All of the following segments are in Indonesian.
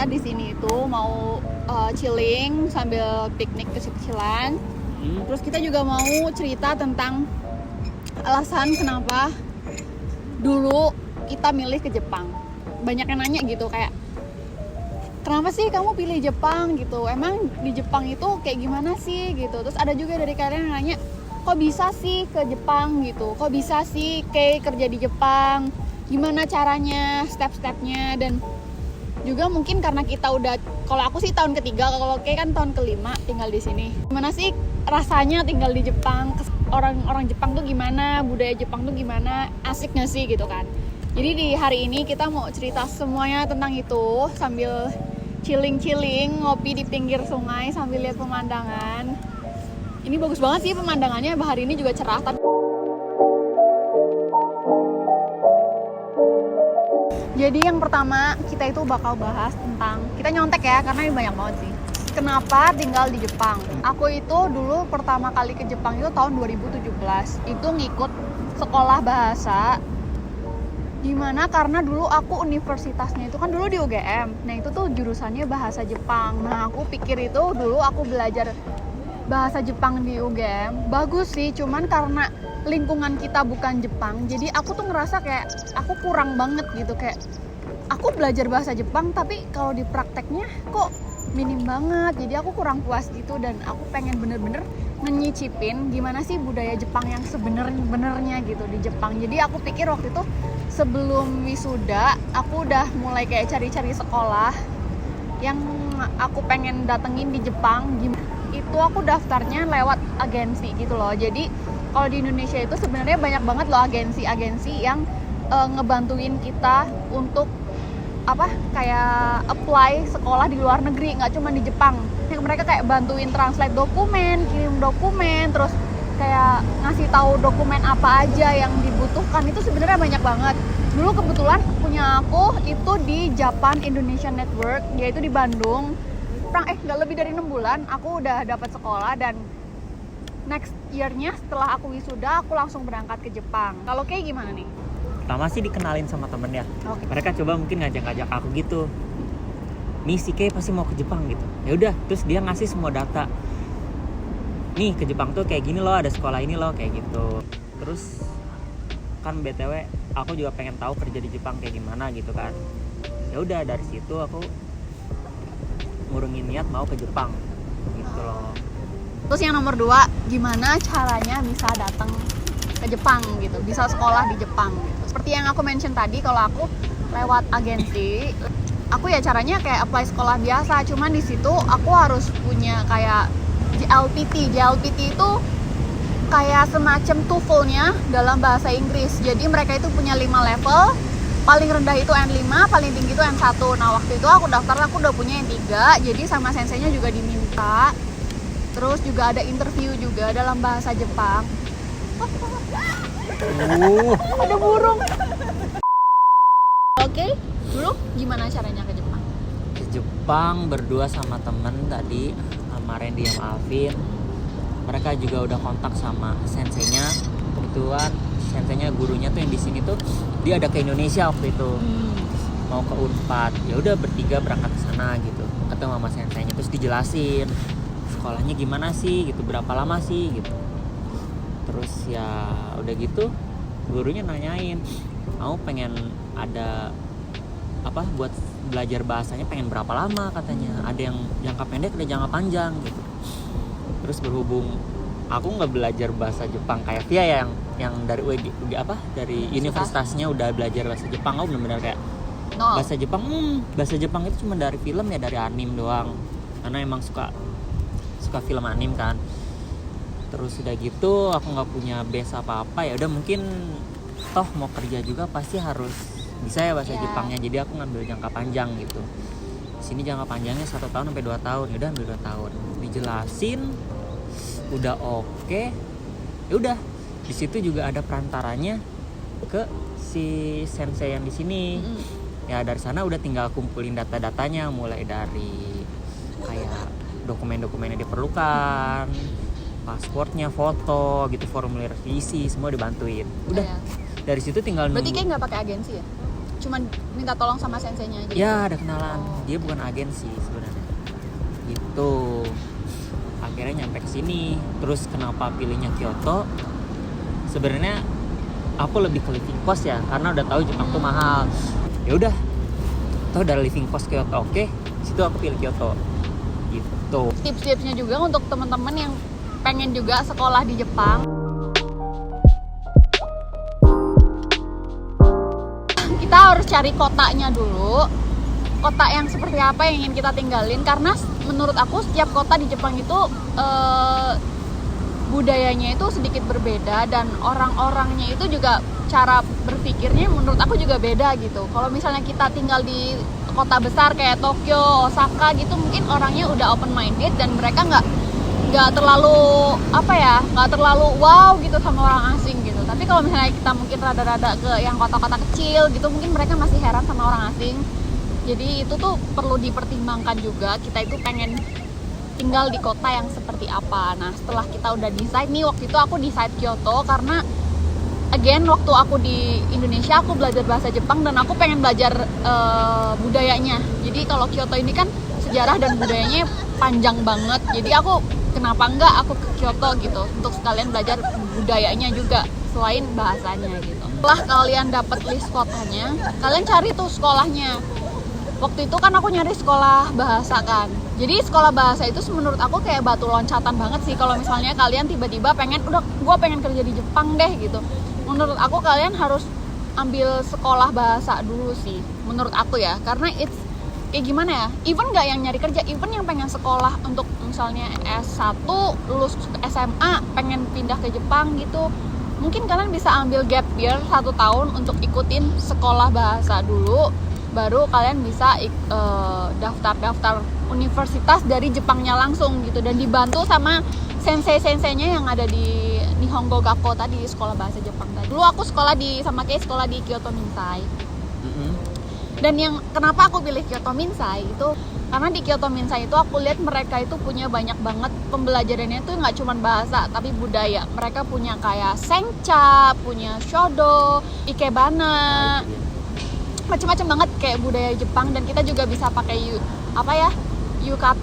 kita di sini itu mau chilling sambil piknik kecil-kecilan. Terus kita juga mau cerita tentang alasan kenapa dulu kita milih ke Jepang. Banyak yang nanya gitu kayak, kenapa sih kamu pilih Jepang gitu? Emang di Jepang itu kayak gimana sih gitu? Terus ada juga dari kalian yang nanya, kok bisa sih ke Jepang gitu? Kok bisa sih kayak kerja di Jepang? Gimana caranya, step-stepnya, dan juga mungkin karena kita udah, kalau aku sih tahun ketiga, kalau kayak kan tahun kelima tinggal di sini. Gimana sih rasanya tinggal di Jepang? Orang Jepang tuh gimana? Budaya Jepang tuh gimana? Asik nggak sih gitu kan? Jadi di hari ini kita mau cerita semuanya tentang itu sambil chilling, ngopi di pinggir sungai sambil lihat pemandangan. Ini bagus banget sih pemandangannya, hari ini juga cerah. Jadi yang pertama kita itu bakal bahas tentang, kita nyontek ya karena ini banyak banget sih. Kenapa tinggal di Jepang? Aku itu dulu pertama kali ke Jepang itu tahun 2017. Itu ngikut sekolah bahasa. Gimana? Karena dulu aku universitasnya itu kan dulu di UGM. Nah itu tuh jurusannya bahasa Jepang. Nah aku pikir itu dulu aku belajar bahasa Jepang di UGM. Bagus sih, cuman karena lingkungan kita bukan Jepang, jadi aku tuh ngerasa kayak aku kurang banget gitu, kayak aku belajar bahasa Jepang tapi kalau di prakteknya kok minim banget, jadi aku kurang puas gitu. Dan aku pengen bener-bener menyicipin gimana sih budaya Jepang yang sebenarnya gitu di Jepang. Jadi aku pikir waktu itu sebelum wisuda aku udah mulai kayak cari-cari sekolah yang aku pengen datengin di Jepang. Itu aku daftarnya lewat agensi gitu loh. Jadi kalau di Indonesia itu sebenarnya banyak banget loh agensi-agensi yang ngebantuin kita untuk kayak apply sekolah di luar negeri, nggak cuma di Jepang. Mereka kayak bantuin translate dokumen, kirim dokumen, terus kayak ngasih tahu dokumen apa aja yang dibutuhkan. Itu sebenarnya banyak banget. Dulu kebetulan punya aku itu di Japan Indonesia Network, yaitu di Bandung. Nggak lebih dari 6 bulan aku udah dapat sekolah, dan next year-nya setelah aku wisuda aku langsung berangkat ke Jepang. Kalau kayak gimana nih? Pertama sih dikenalin sama temennya. Okay. Mereka coba mungkin ngajak-ngajak aku gitu. Nih si Kay pasti mau ke Jepang gitu. Ya udah, terus dia ngasih semua data. Nih ke Jepang tuh kayak gini loh, ada sekolah ini loh kayak gitu. Terus kan BTW aku juga pengen tahu kerja di Jepang kayak gimana gitu kan. Ya udah dari situ aku ngurungin niat mau ke Jepang gitu loh. Terus yang nomor 2, gimana caranya bisa datang ke Jepang gitu, bisa sekolah di Jepang gitu. Seperti yang aku mention tadi, kalau aku lewat agensi, aku ya caranya kayak apply sekolah biasa, cuman di situ aku harus punya kayak JLPT. JLPT itu kayak semacam TOEFL-nya dalam bahasa Inggris. Jadi mereka itu punya 5 level, paling rendah itu N5, paling tinggi itu N1. Nah waktu itu aku daftar, aku udah punya yang 3, jadi sama senseinya juga diminta. Terus juga ada interview juga dalam bahasa Jepang. Ada burung. Oke, dulu gimana caranya ke Jepang? Ke Jepang berdua sama temen tadi, sama Randy sama Alvin. Mereka juga udah kontak sama senseinya. Kebetulan senseinya, gurunya tuh yang di sini tuh dia ada ke Indonesia waktu itu. Mau ke Unpad. Ya udah bertiga berangkat ke sana gitu. Ketemu sama senseinya, terus dijelasin sekolahnya gimana sih gitu, berapa lama sih gitu. Terus ya udah gitu gurunya nanyain, mau pengen ada buat belajar bahasanya pengen berapa lama katanya. Ada yang jangka pendek, ada jangka panjang gitu. Terus berhubung aku nggak belajar bahasa Jepang kayak Via yang dari dari universitasnya udah belajar bahasa Jepang. Aku benar-benar kayak bahasa Jepang itu cuma dari film ya, dari anime doang, karena emang suka film anim kan. Terus udah gitu aku nggak punya base apa-apa, ya udah mungkin toh mau kerja juga pasti harus bisa ya bahasa Jepangnya. Jadi aku ngambil jangka panjang gitu. Sini jangka panjangnya 1 tahun sampai 2 tahun. Ya udah ambil 2 tahun. Dijelasin udah oke. Ya udah di situ juga ada perantaranya ke si sensei yang di sini. Ya dari sana udah tinggal kumpulin data-datanya, mulai dari kayak dokumen-dokumen yang diperlukan, pasportnya, foto gitu, formulir isi, semua dibantuin. Udah dari situ tinggal nunggu. Berarti kayak nggak pakai agensi ya? cuman minta tolong sama senseinya aja? Ya ada kenalan. Oh. Dia bukan agen sih sebenarnya. Gitu. Akhirnya nyampe ke sini. Terus kenapa pilihnya Kyoto? Sebenarnya aku lebih ke living cost ya, karena udah tahu Jepang tuh mahal. Ya udah. Tahu dari living cost Kyoto oke. Situ aku pilih Kyoto. Gitu. Tips-tipsnya juga untuk teman-teman yang pengen juga sekolah di Jepang. Kita harus cari kotanya dulu. Kota yang seperti apa yang ingin kita tinggalin, karena menurut aku setiap kota di Jepang itu budayanya itu sedikit berbeda, dan orang-orangnya itu juga cara berpikirnya menurut aku juga beda gitu. Kalau misalnya kita tinggal di kota besar kayak Tokyo, Osaka gitu, mungkin orangnya udah open minded dan mereka nggak terlalu nggak terlalu wow gitu sama orang asing gitu. Tapi kalau misalnya kita mungkin rada-rada ke yang kota-kota kecil gitu, mungkin mereka masih heran sama orang asing. Jadi itu tuh perlu dipertimbangkan juga, kita itu pengen tinggal di kota yang seperti apa. Nah setelah kita udah decide nih, waktu itu aku decide Kyoto karena again waktu aku di Indonesia aku belajar bahasa Jepang dan aku pengen belajar budayanya. Jadi kalau Kyoto ini kan sejarah dan budayanya panjang banget, jadi aku kenapa enggak aku ke Kyoto gitu untuk sekalian belajar budayanya juga selain bahasanya gitu. Setelah kalian dapat list kotanya, kalian cari tuh sekolahnya. Waktu itu kan aku nyari sekolah bahasa kan. Jadi sekolah bahasa itu menurut aku kayak batu loncatan banget sih. Kalau misalnya kalian tiba-tiba gue pengen kerja di Jepang deh gitu. Menurut aku kalian harus ambil sekolah bahasa dulu sih. Menurut aku ya, karena kayak gimana ya? Even nggak yang nyari kerja, even yang pengen sekolah untuk misalnya S1, lulus SMA, pengen pindah ke Jepang gitu. Mungkin kalian bisa ambil gap year 1 tahun untuk ikutin sekolah bahasa dulu. Baru kalian bisa daftar universitas dari Jepangnya langsung gitu, dan dibantu sama sensei-senseinya yang ada di Nihongo Gakko tadi, sekolah bahasa Jepang tadi. Dulu aku sekolah di Kyoto Minsai. Dan yang kenapa aku pilih Kyoto Minsai itu karena di Kyoto Minsai itu aku lihat mereka itu punya banyak banget pembelajarannya itu nggak cuma bahasa tapi budaya. Mereka punya kayak sencha, punya shodo, ikebana, macam-macam banget kayak budaya Jepang. Dan kita juga bisa pakai yukata.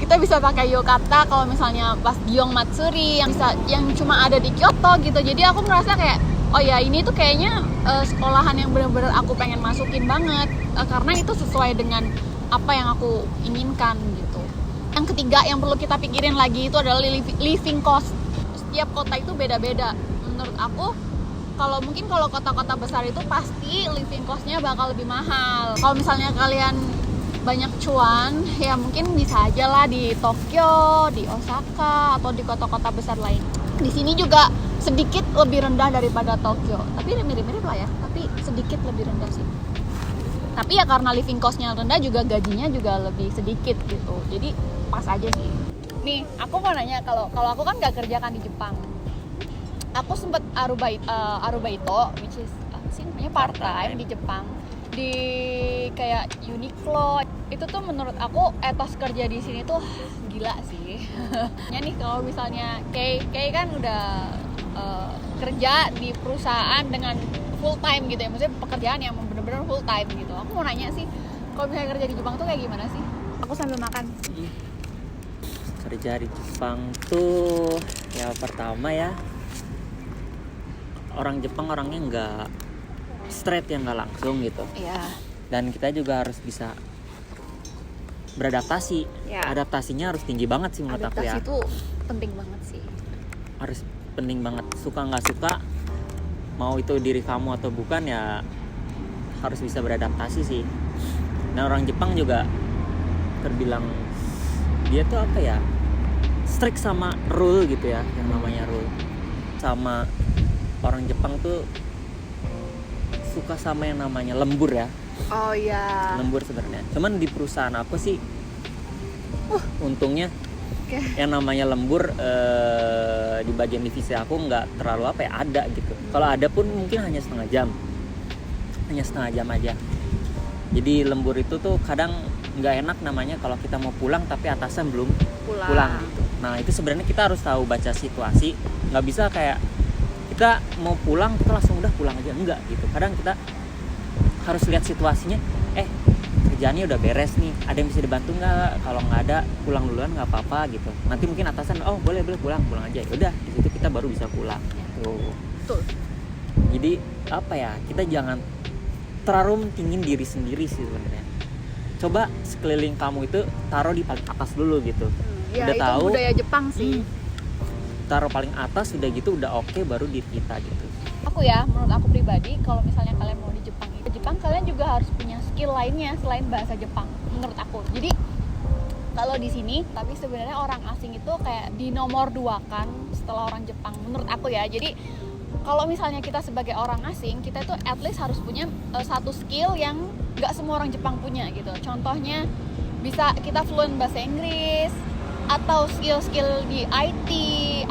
Kita bisa pakai yukata kalau misalnya pas Giong Matsuri yang cuma ada di Kyoto gitu. Jadi aku merasa kayak oh ya ini tuh kayaknya sekolahan yang benar-benar aku pengen masukin banget, karena itu sesuai dengan apa yang aku inginkan gitu. Yang ketiga yang perlu kita pikirin lagi itu adalah living cost. Setiap kota itu beda-beda. Menurut aku kalau kota-kota besar itu pasti living cost-nya bakal lebih mahal. Kalau misalnya kalian banyak cuan, ya mungkin bisa aja lah di Tokyo, di Osaka, atau di kota-kota besar lain. Di sini juga sedikit lebih rendah daripada Tokyo, tapi mirip-mirip lah ya, tapi sedikit lebih rendah sih. Tapi ya karena living cost-nya rendah juga gajinya juga lebih sedikit gitu. Jadi pas aja sih. Nih, aku mau nanya, kalau aku kan gak kerja kan di Jepang. Aku sempet arubaito, which is namanya part time di Jepang, di kayak Uniqlo. Itu tuh menurut aku etos kerja di sini tuh gila sih. Ya nih kalau misalnya kayak kan udah kerja di perusahaan dengan full time gitu ya, maksudnya pekerjaan yang benar-benar full time gitu. Aku mau nanya sih, kalau misalnya kerja di Jepang tuh kayak gimana sih? Aku sambil makan. Kerja di Jepang tuh ya pertama ya, orang Jepang orangnya nggak straight ya, nggak langsung gitu. Iya. Dan kita juga harus bisa beradaptasi. Ya. Adaptasinya harus tinggi banget sih menurut aku ya. Adaptasi itu penting banget sih. Harus penting banget. Suka nggak suka, mau itu diri kamu atau bukan ya, harus bisa beradaptasi sih. Nah orang Jepang juga terbilang dia tuh apa ya, strict sama rule gitu ya, yang namanya rule. Sama orang Jepang tuh suka sama yang namanya lembur ya. Oh iya. Lembur sebenarnya. Cuman di perusahaan aku sih untungnya yang namanya lembur di bagian divisi aku nggak terlalu ada gitu. Kalau ada pun mungkin hanya setengah jam aja. Jadi lembur itu tuh kadang nggak enak namanya kalau kita mau pulang tapi atasan belum pulang gitu. Nah itu sebenarnya kita harus tahu baca situasi. Nggak bisa kayak kita mau pulang kita langsung udah pulang aja, enggak gitu. Kadang kita harus lihat situasinya, kerjaannya udah beres nih, ada yang bisa dibantu nggak? Kalau nggak ada, pulang duluan nggak apa-apa gitu. Nanti mungkin atasan, oh boleh pulang aja. Udah di situ kita baru bisa pulang. Tuh. Betul. Jadi apa ya? Kita jangan terlalu mentingin diri sendiri sih sebenarnya. Coba sekeliling kamu itu taruh di paling atas dulu gitu. Ya Udah itu tahu budaya Jepang sih. taruh paling atas, udah gitu udah oke, baru diri kita gitu. Aku ya, menurut aku pribadi, kalau misalnya kalian mau di Jepang kalian juga harus punya skill lainnya selain bahasa Jepang menurut aku. Jadi kalau di sini, tapi sebenarnya orang asing itu kayak di nomor 2 kan setelah orang Jepang menurut aku ya. Jadi kalau misalnya kita sebagai orang asing, kita itu at least harus punya satu skill yang nggak semua orang Jepang punya gitu. Contohnya bisa kita fluent bahasa Inggris, atau skill-skill di IT,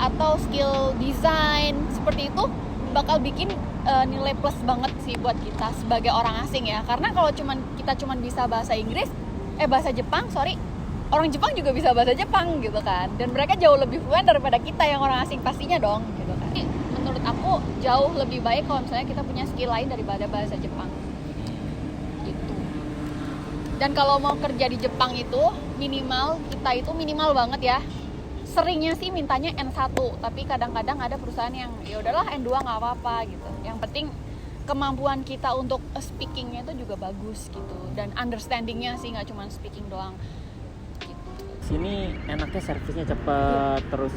atau skill desain, seperti itu bakal bikin nilai plus banget sih buat kita sebagai orang asing ya. Karena kalau kita cuman bisa bahasa Jepang, orang Jepang juga bisa bahasa Jepang gitu kan. Dan mereka jauh lebih fluent daripada kita yang orang asing pastinya dong gitu kan. Jadi, menurut aku jauh lebih baik kalau misalnya kita punya skill lain daripada bahasa Jepang. Gitu. Dan kalau mau kerja di Jepang itu minimal banget ya. Seringnya sih mintanya N1, tapi kadang-kadang ada perusahaan yang ya udahlah N2 nggak apa-apa gitu. Yang penting kemampuan kita untuk speakingnya itu juga bagus gitu, dan understandingnya sih, nggak cuma speaking doang. Gitu. Sini enaknya servisnya cepet, terus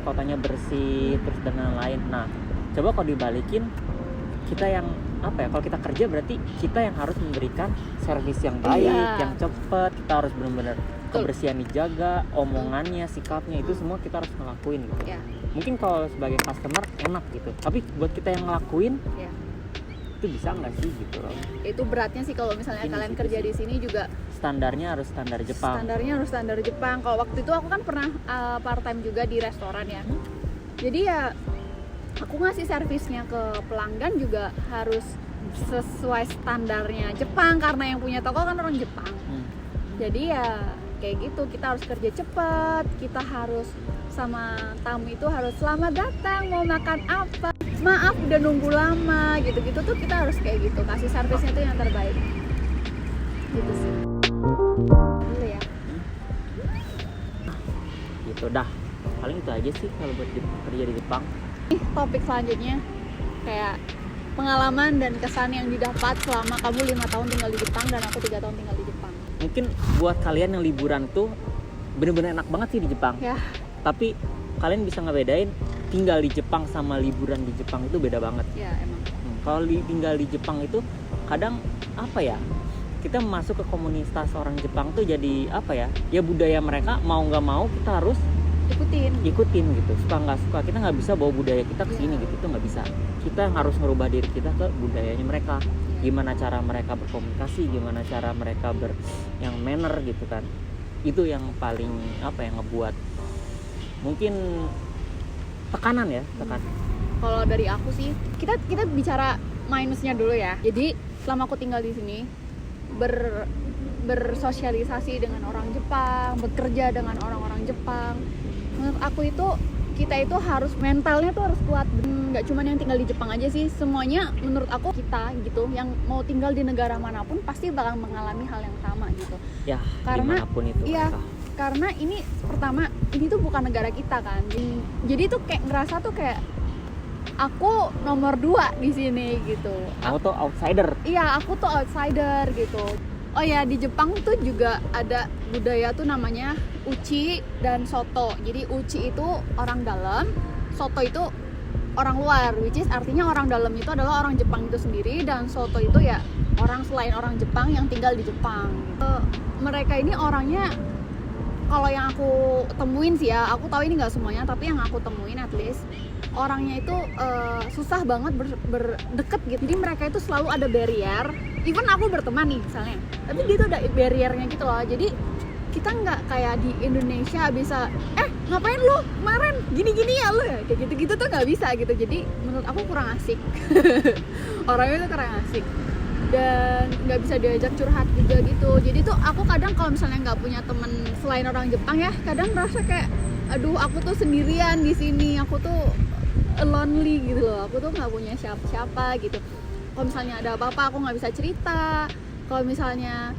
kotanya bersih, terus dan lain-lain. Nah, coba kalau dibalikin, kita yang kalau kita kerja berarti kita yang harus memberikan servis yang baik, yang cepet. Kita harus benar-benar kebersihan dijaga, omongannya, sikapnya, itu semua kita harus ngelakuin gitu. Mungkin kalau sebagai customer enak gitu, tapi buat kita yang ngelakuin, itu bisa nggak sih gitu loh. Itu beratnya sih kalau misalnya kalian kerja di sini juga. Standarnya harus standar Jepang. Kalau waktu itu aku kan pernah part time juga di restoran ya. Jadi ya aku ngasih servisnya ke pelanggan juga harus sesuai standarnya Jepang, karena yang punya toko kan orang Jepang. Jadi ya kayak gitu, kita harus kerja cepat, kita harus sama tamu itu harus selamat datang, mau makan apa, maaf udah nunggu lama, gitu-gitu tuh kita harus kayak gitu, kasih servisnya tuh yang terbaik gitu sih. Dulu ya gitu dah, paling itu aja sih kalau buat kerja di Jepang. Topik selanjutnya kayak pengalaman dan kesan yang didapat selama kamu 5 tahun tinggal di Jepang dan aku 3 tahun tinggal di Jepang. Mungkin buat kalian yang liburan tuh bener-bener enak banget sih di Jepang ya. Tapi kalian bisa ngebedain tinggal di Jepang sama liburan di Jepang itu beda banget ya emang. Kalau tinggal di Jepang itu kadang kita masuk ke komunitas orang Jepang tuh jadi ya budaya mereka, mau nggak mau kita harus ikutin gitu, suka nggak suka kita nggak bisa bawa budaya kita ke sini gitu, itu nggak bisa. Kita harus ngerubah diri kita ke budayanya mereka, gimana cara mereka berkomunikasi, gimana cara mereka yang manner gitu kan. Itu yang paling yang ngebuat mungkin tekanan. Kalau dari aku sih, kita bicara minusnya dulu ya. Jadi selama aku tinggal di sini, bersosialisasi dengan orang Jepang, bekerja dengan orang-orang Jepang, menurut aku itu kita itu harus mentalnya tuh harus kuat. Nggak cuma yang tinggal di Jepang aja sih, semuanya menurut aku kita gitu yang mau tinggal di negara manapun pasti bakal mengalami hal yang sama gitu ya, karena dimanapun itu karena ini pertama, ini tuh bukan negara kita kan, jadi tuh kayak ngerasa tuh kayak aku nomor 2 di sini gitu. Aku tuh outsider. Iya, aku tuh outsider gitu. Oh ya, di Jepang tuh juga ada budaya tuh namanya uchi dan soto. Jadi uchi itu orang dalam, soto itu orang luar, which is artinya orang dalam itu adalah orang Jepang itu sendiri, dan soto itu ya orang selain orang Jepang yang tinggal di Jepang. Mereka ini orangnya, kalau yang aku temuin sih ya, aku tahu ini nggak semuanya, tapi yang aku temuin at least orangnya itu susah banget berdeket gitu. Jadi mereka itu selalu ada barrier. Even aku berteman nih misalnya, tapi dia tuh ada barriernya gitu loh. Jadi kita nggak kayak di Indonesia bisa ngapain lu kemarin gini-gini ya lu ya, kayak gitu-gitu tuh nggak bisa gitu. Jadi menurut aku kurang asik. Orangnya tuh kurang asik dan nggak bisa diajak curhat juga gitu. Jadi tuh aku kadang kalau misalnya nggak punya temen selain orang Jepang ya, kadang merasa kayak aduh aku tuh sendirian di sini, aku tuh lonely gitu loh. Aku tuh nggak punya siapa-siapa gitu. Kalau misalnya ada apa-apa aku nggak bisa cerita. Kalau misalnya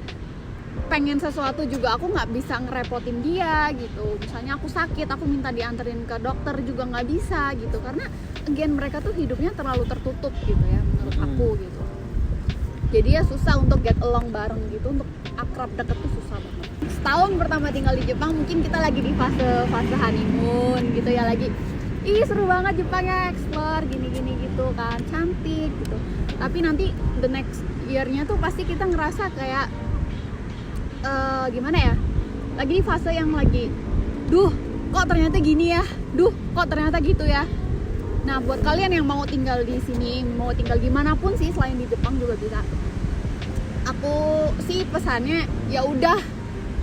pengen sesuatu juga aku nggak bisa ngerepotin dia gitu. Misalnya aku sakit, aku minta dianterin ke dokter juga nggak bisa gitu. Karena again mereka tuh hidupnya terlalu tertutup gitu ya menurut aku gitu. Jadi ya susah untuk get along bareng gitu, untuk akrab deket tuh susah banget. Setahun pertama tinggal di Jepang mungkin kita lagi di fase honeymoon gitu ya, lagi ih seru banget Jepang ya, explore gini-gini gitu kan, cantik gitu. Tapi nanti the next year-nya tuh pasti kita ngerasa kayak gimana ya, lagi di fase yang lagi kok ternyata gini ya, kok ternyata gitu ya. Nah buat kalian yang mau tinggal di sini, mau tinggal dimanapun sih selain di Jepang juga bisa, aku sih pesannya ya udah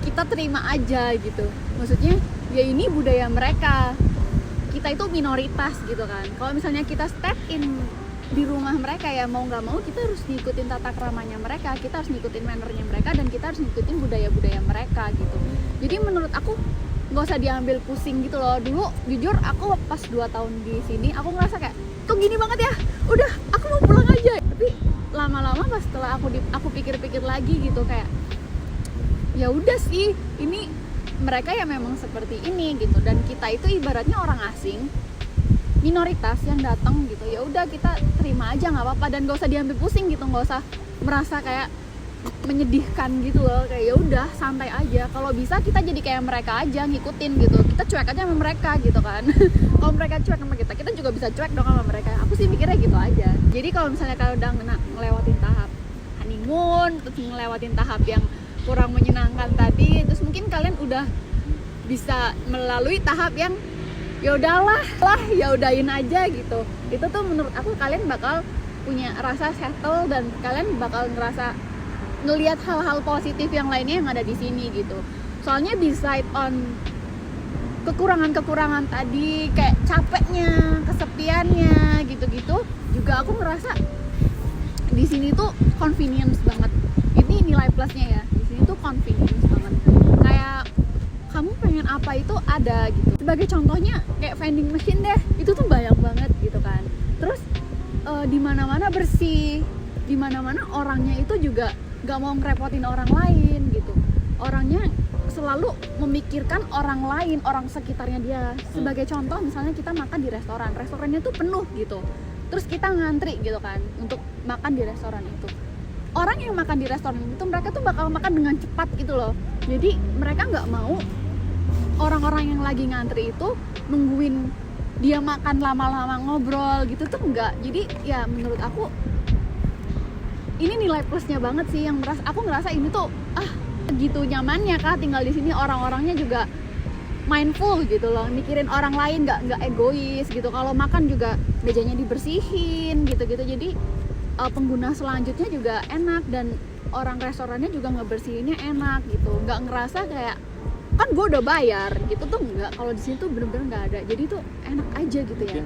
kita terima aja gitu. Maksudnya ya ini budaya mereka, kita itu minoritas gitu kan. Kalau misalnya kita step in di rumah mereka ya mau nggak mau kita harus ngikutin tata keramanya mereka, kita harus ngikutin mannernya mereka, dan kita harus ngikutin budaya-budaya mereka gitu. Jadi menurut aku nggak usah diambil pusing gitu loh. Dulu jujur aku pas 2 tahun di sini aku ngerasa kayak kok gini banget ya, udah aku mau pulang aja. Tapi lama-lama pas setelah aku pikir-pikir lagi gitu kayak ya udah sih ini mereka ya memang seperti ini gitu, dan kita itu ibaratnya orang asing, minoritas yang datang gitu. Ya udah kita terima aja nggak apa-apa, dan gak usah diambil pusing gitu, nggak usah merasa kayak menyedihkan gitu loh. Kayak ya udah santai aja, kalau bisa kita jadi kayak mereka aja, ngikutin gitu, kita cuek aja sama mereka gitu kan. Kalau mereka cuek sama kita juga bisa cuek dong sama mereka. Aku sih mikirnya gitu aja. Jadi kalau misalnya kalian udah ngelewatin tahap honeymoon, terus ngelewatin tahap yang kurang menyenangkan tadi, terus mungkin kalian udah bisa melalui tahap yang ya udahlah ya udahin aja gitu. Itu tuh menurut aku kalian bakal punya rasa settle, dan kalian bakal ngerasa ngelihat hal-hal positif yang lainnya yang ada di sini gitu. Soalnya beside on kekurangan tadi kayak capeknya, kesepiannya gitu-gitu, juga aku ngerasa di sini tuh convenience banget. Ini nilai plusnya ya, di sini tuh convenience banget. Kayak kamu pengen apa itu ada gitu. Sebagai contohnya kayak vending machine deh, itu tuh banyak banget gitu kan. Terus di mana-mana bersih, di mana-mana orangnya itu juga gak mau ngerepotin orang lain gitu. Orangnya selalu memikirkan orang lain, orang sekitarnya dia. Sebagai contoh misalnya kita makan di restorannya tuh penuh gitu, terus kita ngantri gitu kan untuk makan di restoran itu. Orang yang makan di restoran itu mereka tuh bakal makan dengan cepat gitu loh. Jadi mereka nggak mau orang-orang yang lagi ngantri itu nungguin dia makan lama-lama ngobrol gitu tuh enggak. Jadi ya menurut aku ini nilai plusnya banget sih, yang aku ngerasa ini tuh gitu nyamannya kah tinggal di sini. Orang-orangnya juga mindful gitu loh, mikirin orang lain, nggak egois gitu. Kalau makan juga mejanya dibersihin gitu-gitu. Jadi pengguna selanjutnya juga enak, dan orang restorannya juga ngebersihinnya enak gitu. Nggak ngerasa kayak kan gue udah bayar gitu tuh, nggak. Kalau di sini tuh bener-bener nggak ada. Jadi tuh enak aja gitu ya.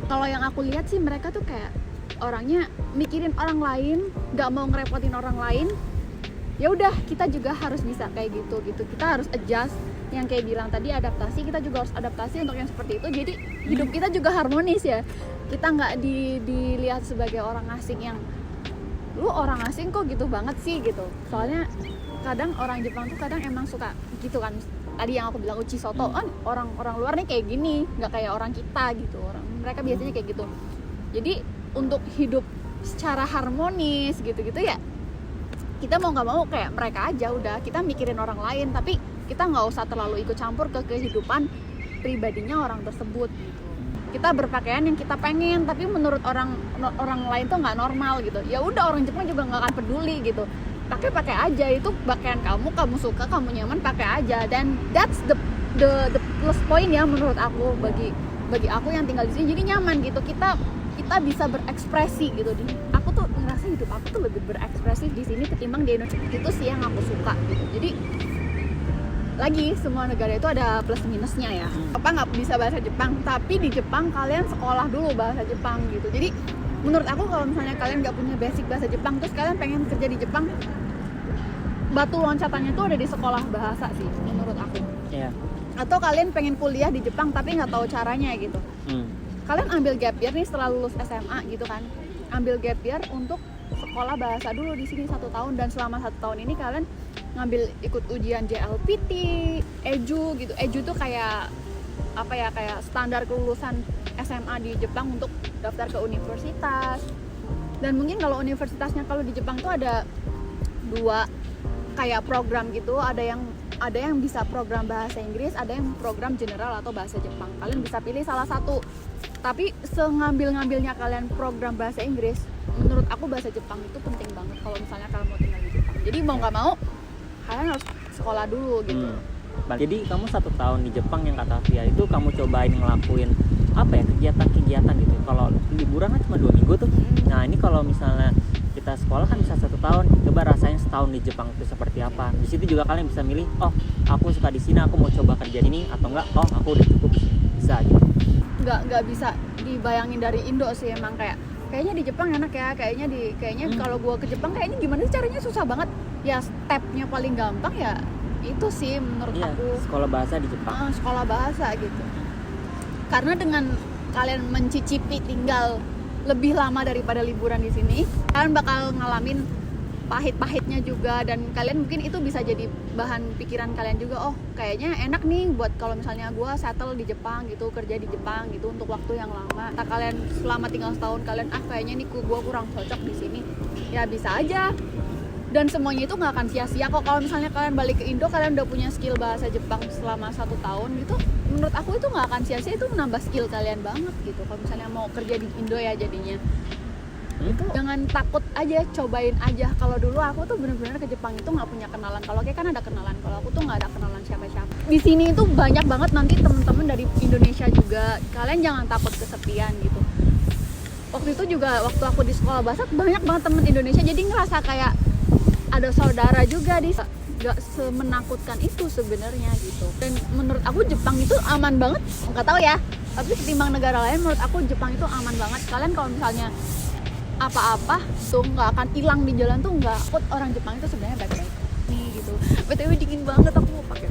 Kalau yang aku lihat sih mereka tuh kayak orangnya mikirin orang lain, nggak mau ngerepotin orang lain. Ya udah kita juga harus bisa kayak gitu. Kita harus adjust, yang kayak bilang tadi adaptasi, kita juga harus adaptasi untuk yang seperti itu. Jadi hidup kita juga harmonis ya. Kita nggak dilihat sebagai orang asing yang lu orang asing kok gitu banget sih gitu. Soalnya kadang orang Jepang tuh kadang emang suka gitu kan. Tadi yang aku bilang uchi soto kan, orang luar nih kayak gini, nggak kayak orang kita gitu. Mereka biasanya kayak gitu. Jadi untuk hidup secara harmonis gitu-gitu ya, kita mau nggak mau kayak mereka aja. Udah kita mikirin orang lain, tapi kita nggak usah terlalu ikut campur ke kehidupan pribadinya orang tersebut gitu. Kita berpakaian yang kita pengen, tapi menurut orang lain tuh nggak normal gitu. Ya udah orang Jepang juga nggak akan peduli gitu. Pakai aja, itu pakaian kamu suka, kamu nyaman, pakai aja. Dan that's the plus point ya menurut aku, bagi aku yang tinggal di sini. Jadi nyaman gitu, kita bisa berekspresi gitu. Aku tuh ngerasa hidup aku tuh lebih berekspresif di sini ketimbang di Indonesia. Itu sih yang aku suka gitu. Jadi lagi semua negara itu ada plus minusnya ya. Apa nggak bisa bahasa Jepang, tapi di Jepang kalian sekolah dulu bahasa Jepang gitu. Jadi menurut aku kalau misalnya kalian nggak punya basic bahasa Jepang, terus kalian pengen kerja di Jepang, batu loncatannya tuh ada di sekolah bahasa sih menurut aku. Iya. Atau kalian pengen kuliah di Jepang tapi nggak tahu caranya gitu. kalian ambil gap year nih setelah lulus SMA gitu kan, ambil gap year untuk sekolah bahasa dulu di sini 1 tahun, dan selama 1 tahun ini kalian ngambil ikut ujian JLPT, EJU gitu. EJU tuh kayak apa ya, kayak standar kelulusan SMA di Jepang untuk daftar ke universitas. Dan mungkin kalau universitasnya kalau di Jepang tuh ada 2 kayak program gitu, ada yang bisa program bahasa Inggris, ada yang program general atau bahasa Jepang. Kalian bisa pilih salah satu. Tapi sengambil-ngambilnya kalian program bahasa Inggris, menurut aku bahasa Jepang itu penting banget kalau misalnya kalian mau tinggal di Jepang. Jadi mau nggak mau kalian harus sekolah dulu gitu. Jadi kamu 1 tahun di Jepang yang kata Via itu kamu cobain ngelakuin apa ya, kegiatan-kegiatan gitu. Kalau liburan kan cuma 2 minggu tuh. Nah ini kalau misalnya kita sekolah kan bisa 1 tahun, coba rasain setahun di Jepang itu seperti apa. Di situ juga kalian bisa milih, oh aku suka di sini, aku mau coba kerja ini, atau enggak, oh aku udah cukup, bisa gitu. Nggak bisa dibayangin dari Indo sih, emang kayaknya di Jepang enak ya, kayaknya kalau gua ke Jepang kayaknya gimana sih caranya, susah banget ya, stepnya paling gampang ya itu sih menurut aku sekolah bahasa di Jepang. Sekolah bahasa gitu, karena dengan kalian mencicipi tinggal lebih lama daripada liburan di sini, kalian bakal ngalamin pahit-pahitnya juga, dan kalian mungkin itu bisa jadi bahan pikiran kalian juga. Oh kayaknya enak nih buat kalau misalnya gue settle di Jepang gitu, kerja di Jepang gitu untuk waktu yang lama. Nah kalian selama tinggal setahun kalian kayaknya nih gue kurang cocok di sini, ya bisa aja. Dan semuanya itu nggak akan sia-sia kok. Kalau misalnya kalian balik ke Indo, kalian udah punya skill bahasa Jepang selama 1 tahun gitu, menurut aku itu nggak akan sia-sia, itu menambah skill kalian banget gitu. Kalau misalnya mau kerja di Indo ya jadinya. Itu jangan takut aja, cobain aja. Kalau dulu aku tuh bener-bener ke Jepang itu nggak punya kenalan. Kalau kayak kan ada kenalan, kalau aku tuh nggak ada kenalan siapa-siapa. Di sini itu banyak banget nanti temen-temen dari Indonesia juga. Kalian jangan takut kesepian gitu. Waktu itu juga waktu aku di sekolah bahasa banyak banget temen Indonesia, jadi ngerasa kayak ada saudara juga di, gak semenakutkan itu sebenarnya gitu. Dan menurut aku Jepang itu aman banget, nggak tahu ya, tapi ketimbang negara lain menurut aku Jepang itu aman banget. Kalian kalau misalnya apa-apa tuh nggak akan hilang di jalan tuh, nggak takut. Orang Jepang itu sebenarnya baik-baik nih gitu. BTW dingin banget, aku mau pakai.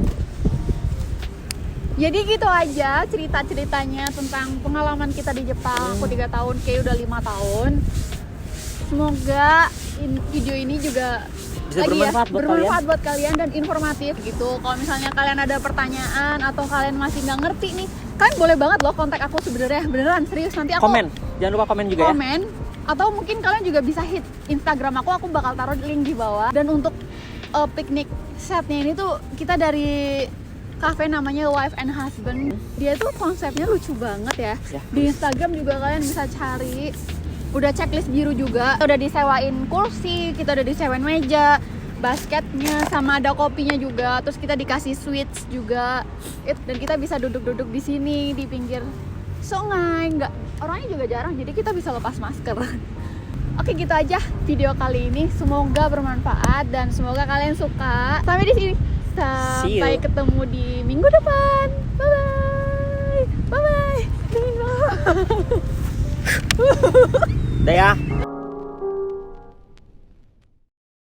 Jadi gitu aja cerita-ceritanya tentang pengalaman kita di Jepang. Aku 3 tahun, kayak udah 5 tahun. Semoga video ini juga bisa bermanfaat buat kalian dan informatif gitu. Kalau misalnya kalian ada pertanyaan atau kalian masih nggak ngerti nih, kalian boleh banget loh kontak aku sebenarnya, beneran serius. Nanti aku komen, jangan lupa komen juga ya. Atau mungkin kalian juga bisa hit Instagram aku bakal taruh link di bawah. Dan untuk piknik setnya ini tuh kita dari cafe namanya Wife and Husband. Dia tuh konsepnya lucu banget ya. Di Instagram juga kalian bisa cari. Udah checklist biru juga, udah disewain kursi, kita udah disewain meja, basketnya, sama ada kopinya juga. Terus kita dikasih sweets juga, dan kita bisa duduk-duduk di sini di pinggir sungai. Orangnya juga jarang, jadi kita bisa lepas masker. Oke, gitu aja video kali ini. Semoga bermanfaat dan semoga kalian suka. Sampai di sini. Sampai ketemu di minggu depan. Bye bye. Bye bye. Udah ya.